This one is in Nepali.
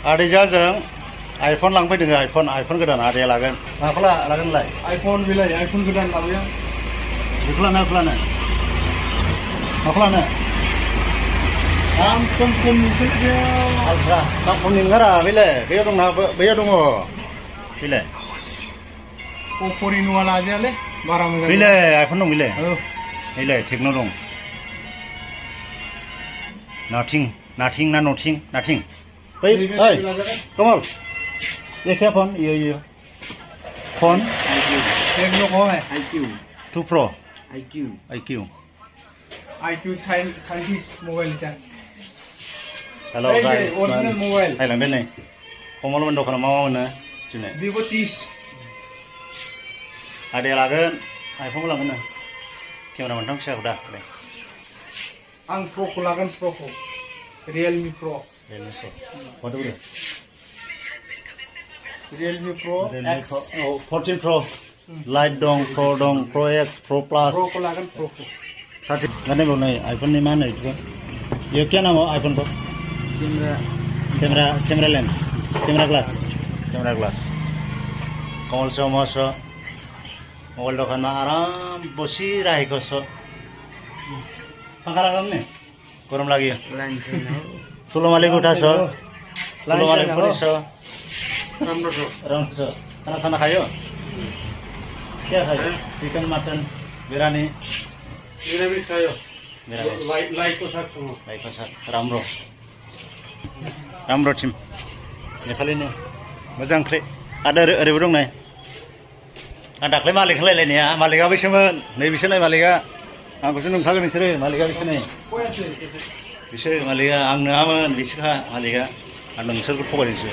आदैजाजों आइफन लांफैदों आइफन गोदान आदैया लागोन माखौ लागोनलाय आइफन बिलाय आइफन गोदान लाबोयो बेखौ लानो माखौ लानो दाम खमनिसो बेयाव आल्ट्रा दाम खमनि ओंखारा बेलाय बेयाव दं बेलाय अप्प'नि नुवा लाजायालै बारा मोजां बेलाय आइफन दं बेलाय टेक्न' दं नाथिं ना नाथिं बै कमल ये क्या फोन ये फोन टेक्नो को है two pro IQ scientist mobile का हेलो ओरिजिनल मोबाइल हायलांदों नै कमल मोन दखानाव मा मोनो दिनै Vivo 30 आदैया लागोन आइफनखौ लांगोन ना केमेरा मोनथाम फिसाखौ दा आं प्रोखौ लागोन प्रोखौ Realme Pro Realme Pro X 14 Pro Lite dong Pro X Pro Plus प्रोखौ लागोन प्रोखौ गाने बोलने आईफोन नहीं मान नहीं ये क्या नाम है आईफोन को कैमरा लेंस कैमरा ग्लास कमल सो मसो मोबाइल दखान में आराम बसी रहेको छ पंखा लगाऊं ने गरम लाग्यो ठुलो मालिक उठा छ ठुलो मालिक पनि छ राम्रो छ खाना खायो क्या खायो चिकन मटन बिरयानी निरामिष खायो लाइकको साथ राम्रो टिम नेपालीनो मोजां ओंख्रि आदा ओरैबो दं नै आं दाख्लै मालिक होनलायलायनाया मालिकआ बैसोमोन नैबिसोरलाय मालिकआ आंखौसो नंखागोन नोंसोरो मालिकआ बिसोर मालिकआ आं नङामोन बिसोरखा मालिकआ आं नोंसोरखौ थगायदोंसो